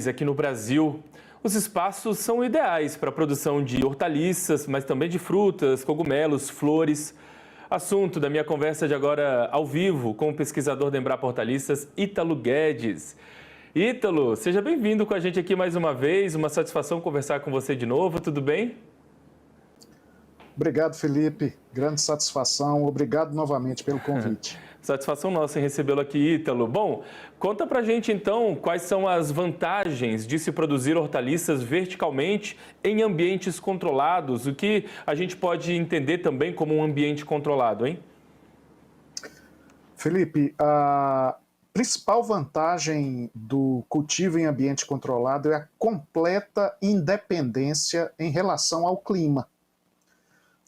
Aqui no Brasil, os espaços são ideais para a produção de hortaliças, mas também de frutas, cogumelos, flores. Assunto da minha conversa de agora ao vivo com o pesquisador da Embrapa Hortaliças, Ítalo Guedes. Ítalo, seja bem-vindo com a gente aqui mais uma vez, uma satisfação conversar com você de novo, tudo bem? Obrigado, Felipe. Grande satisfação. Obrigado novamente pelo convite. Satisfação nossa em recebê-lo aqui, Ítalo. Bom, conta pra gente então quais são as vantagens de se produzir hortaliças verticalmente em ambientes controlados, o que a gente pode entender também como um ambiente controlado, hein? Felipe, a principal vantagem do cultivo em ambiente controlado é a completa independência em relação ao clima.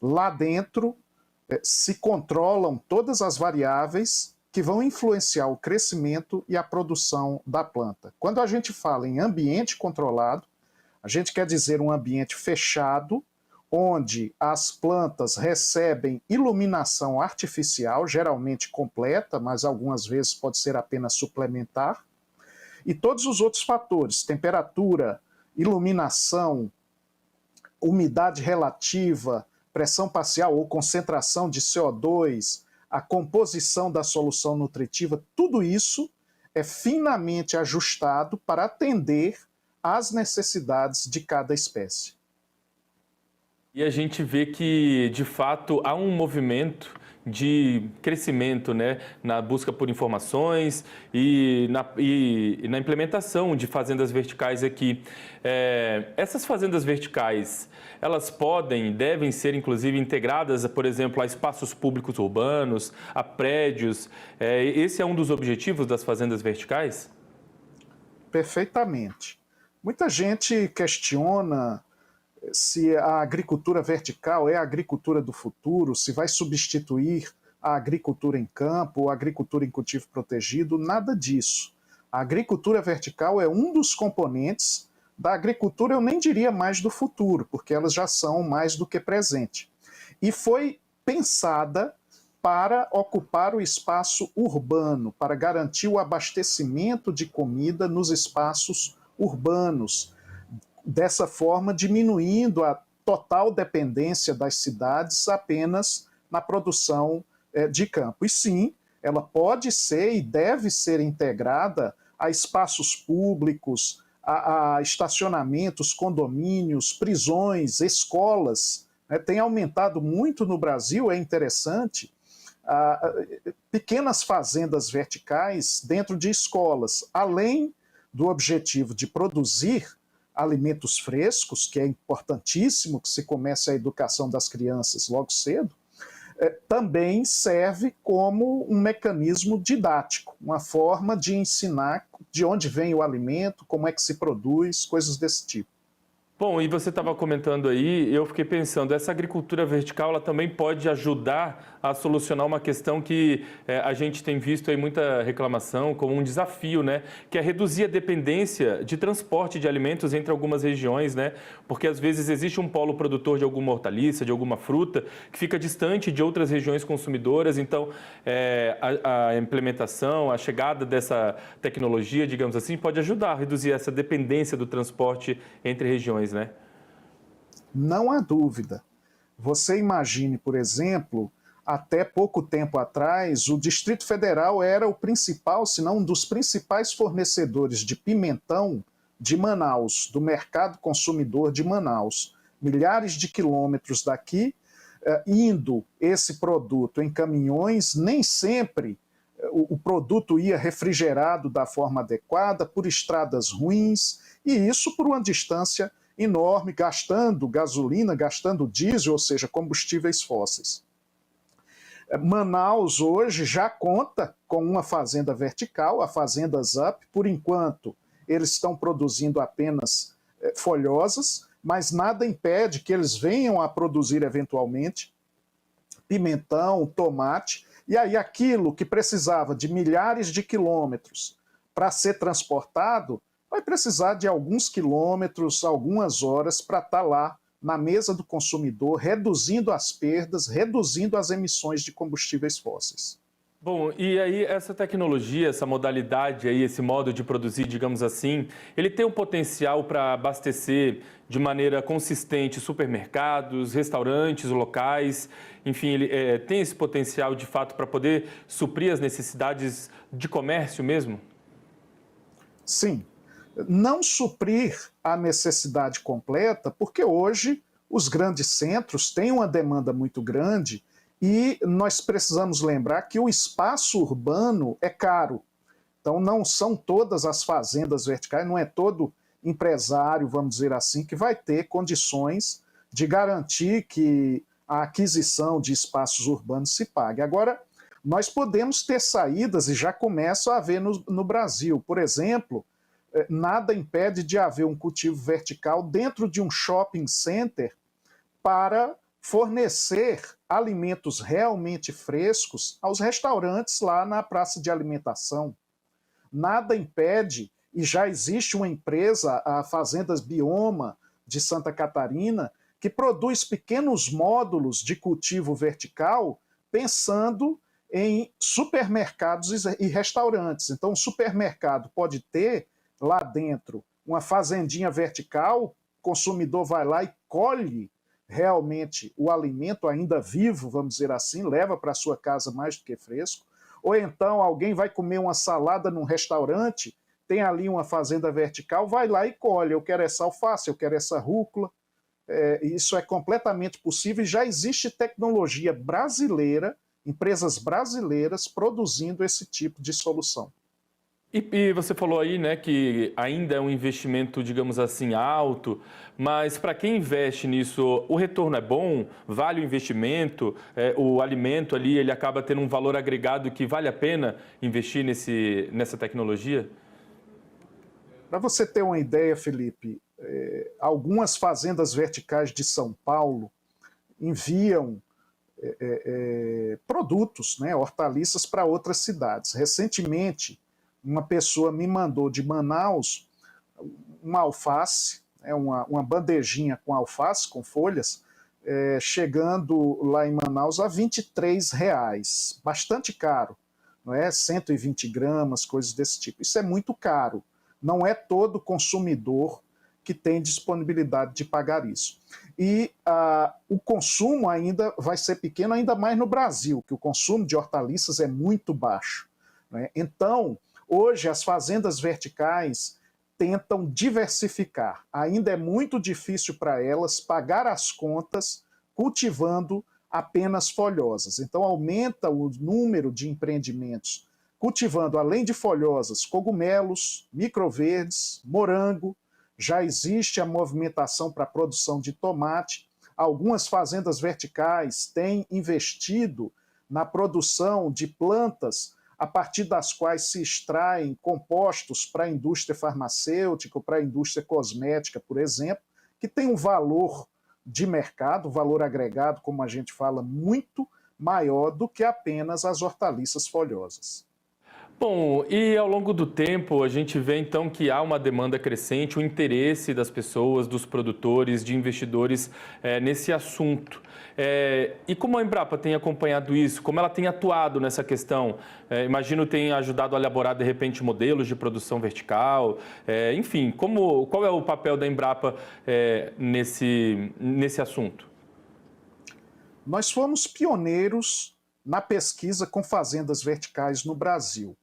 Lá dentro se controlam todas as variáveis que vão influenciar o crescimento e a produção da planta. Quando a gente fala em ambiente controlado, a gente quer dizer um ambiente fechado, onde as plantas recebem iluminação artificial, geralmente completa, mas algumas vezes pode ser apenas suplementar, e todos os outros fatores, temperatura, iluminação, umidade relativa, pressão parcial ou concentração de CO2, a composição da solução nutritiva, tudo isso é finamente ajustado para atender às necessidades de cada espécie. E a gente vê que, de fato, há um movimento de crescimento, né, na busca por informações e na implementação de fazendas verticais aqui. Essas fazendas verticais, elas devem ser inclusive integradas, por exemplo, a espaços públicos urbanos, a prédios. Esse é um dos objetivos das fazendas verticais? Perfeitamente. Muita gente questiona se a agricultura vertical é a agricultura do futuro, se vai substituir a agricultura em campo, a agricultura em cultivo protegido, nada disso. A agricultura vertical é um dos componentes da agricultura, eu nem diria mais do futuro, porque elas já são mais do que presente. E foi pensada para ocupar o espaço urbano, para garantir o abastecimento de comida nos espaços urbanos, dessa forma diminuindo a total dependência das cidades apenas na produção de campo. E sim, ela pode ser e deve ser integrada a espaços públicos, a estacionamentos, condomínios, prisões, escolas. Tem aumentado muito no Brasil, é interessante, pequenas fazendas verticais dentro de escolas, além do objetivo de produzir alimentos frescos, que é importantíssimo que se comece a educação das crianças logo cedo, também serve como um mecanismo didático, uma forma de ensinar de onde vem o alimento, como é que se produz, coisas desse tipo. Bom, e você estava comentando aí, eu fiquei pensando, essa agricultura vertical ela também pode ajudar a solucionar uma questão que a gente tem visto aí muita reclamação como um desafio, né? Que é reduzir a dependência de transporte de alimentos entre algumas regiões, né? Porque às vezes existe um polo produtor de alguma hortaliça, de alguma fruta, que fica distante de outras regiões consumidoras, então a implementação, a chegada dessa tecnologia, digamos assim, pode ajudar a reduzir essa dependência do transporte entre regiões, né? Não há dúvida. Você imagine, por exemplo, até pouco tempo atrás, o Distrito Federal era o principal, se não um dos principais fornecedores de pimentão de Manaus, do mercado consumidor de Manaus. Milhares de quilômetros daqui, indo esse produto em caminhões, nem sempre o produto ia refrigerado da forma adequada, por estradas ruins, e isso por uma distância enorme, gastando gasolina, gastando diesel, ou seja, combustíveis fósseis. Manaus hoje já conta com uma fazenda vertical, a Fazenda Zup. Por enquanto, eles estão produzindo apenas folhosas, mas nada impede que eles venham a produzir eventualmente pimentão, tomate, e aí aquilo que precisava de milhares de quilômetros para ser transportado, vai precisar de alguns quilômetros, algumas horas para estar lá na mesa do consumidor, reduzindo as perdas, reduzindo as emissões de combustíveis fósseis. Bom, e aí essa tecnologia, essa modalidade aí, esse modo de produzir, digamos assim, ele tem um potencial para abastecer de maneira consistente supermercados, restaurantes, locais, enfim, ele tem esse potencial de fato para poder suprir as necessidades de comércio mesmo? Sim, não suprir a necessidade completa, porque hoje os grandes centros têm uma demanda muito grande e nós precisamos lembrar que o espaço urbano é caro. Então, não são todas as fazendas verticais, não é todo empresário, vamos dizer assim, que vai ter condições de garantir que a aquisição de espaços urbanos se pague. Agora, nós podemos ter saídas, e já começa a haver no Brasil. Por exemplo, nada impede de haver um cultivo vertical dentro de um shopping center para fornecer alimentos realmente frescos aos restaurantes lá na praça de alimentação. Nada impede, e já existe uma empresa, a Fazendas Bioma de Santa Catarina, que produz pequenos módulos de cultivo vertical pensando em supermercados e restaurantes. Então, o supermercado pode ter lá dentro uma fazendinha vertical, o consumidor vai lá e colhe realmente o alimento ainda vivo, vamos dizer assim, leva para sua casa mais do que fresco. Ou então alguém vai comer uma salada num restaurante, tem ali uma fazenda vertical, vai lá e colhe. Eu quero essa alface, eu quero essa rúcula. Isso é completamente possível e já existe tecnologia brasileira, empresas brasileiras produzindo esse tipo de solução. E você falou aí, né, que ainda é um investimento, digamos assim, alto, mas para quem investe nisso, o retorno é bom? Vale o investimento? O alimento ali, ele acaba tendo um valor agregado que vale a pena investir nessa tecnologia? Para você ter uma ideia, Felipe, algumas fazendas verticais de São Paulo enviam produtos, né, hortaliças para outras cidades. Recentemente, uma pessoa me mandou de Manaus uma alface, uma bandejinha com alface, com folhas, chegando lá em Manaus a R$ 23, bastante caro, não é? 120 gramas, coisas desse tipo. Isso é muito caro. Não é todo consumidor que tem disponibilidade de pagar isso. E o consumo ainda vai ser pequeno, ainda mais no Brasil, que o consumo de hortaliças é muito baixo, né? Então, hoje, as fazendas verticais tentam diversificar. Ainda é muito difícil para elas pagar as contas cultivando apenas folhosas. Então, aumenta o número de empreendimentos cultivando, além de folhosas, cogumelos, microverdes, morango. Já existe a movimentação para a produção de tomate. Algumas fazendas verticais têm investido na produção de plantas a partir das quais se extraem compostos para a indústria farmacêutica, para a indústria cosmética, por exemplo, que tem um valor de mercado, valor agregado, como a gente fala, muito maior do que apenas as hortaliças folhosas. Bom, e ao longo do tempo a gente vê então que há uma demanda crescente, o interesse das pessoas, dos produtores, de investidores nesse assunto. E como a Embrapa tem acompanhado isso, como ela tem atuado nessa questão? Imagino tem ajudado a elaborar de repente modelos de produção vertical, enfim, qual é o papel da Embrapa nesse assunto? Nós fomos pioneiros na pesquisa com fazendas verticais no Brasil.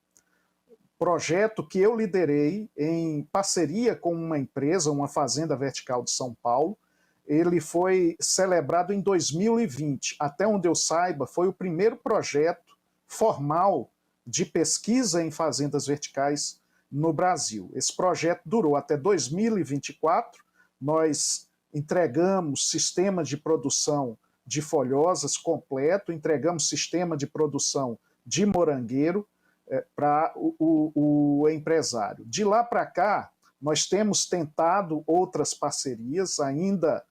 Projeto que eu liderei em parceria com uma empresa, uma fazenda vertical de São Paulo. Ele foi celebrado em 2020. Até onde eu saiba, foi o primeiro projeto formal de pesquisa em fazendas verticais no Brasil. Esse projeto durou até 2024. Nós entregamos sistema de produção de folhosas completo, entregamos sistema de produção de morangueiro, para o empresário. De lá para cá, nós temos tentado outras parcerias, ainda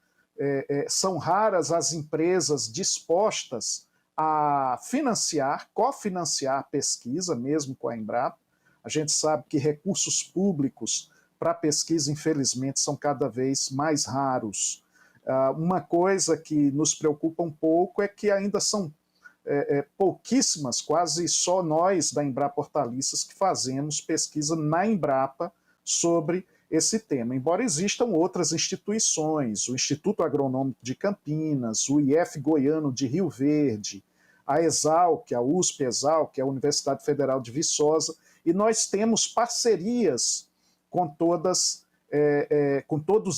são raras as empresas dispostas a financiar, cofinanciar a pesquisa, mesmo com a Embrapa. A gente sabe que recursos públicos para pesquisa, infelizmente, são cada vez mais raros. Uma coisa que nos preocupa um pouco é que ainda são pouquíssimas, quase só nós da Embrapa Hortaliças que fazemos pesquisa na Embrapa sobre esse tema, embora existam outras instituições, o Instituto Agronômico de Campinas, o IF Goiano de Rio Verde, a Exalc, a USP-Exalc, a Universidade Federal de Viçosa, e nós temos parcerias com todos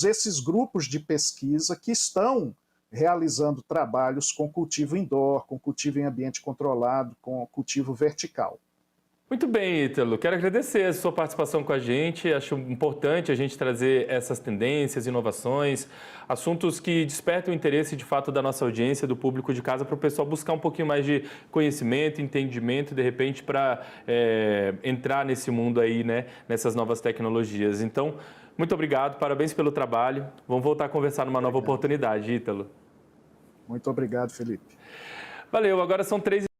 esses grupos de pesquisa que estão realizando trabalhos com cultivo indoor, com cultivo em ambiente controlado, com cultivo vertical. Muito bem, Ítalo. Quero agradecer a sua participação com a gente. Acho importante a gente trazer essas tendências, inovações, assuntos que despertam o interesse de fato da nossa audiência, do público de casa, para o pessoal buscar um pouquinho mais de conhecimento, entendimento, de repente, para entrar nesse mundo aí, né, nessas novas tecnologias. Então, muito obrigado, parabéns pelo trabalho. Vamos voltar a conversar numa nova oportunidade, Ítalo. Muito obrigado, Felipe. Valeu, agora são 3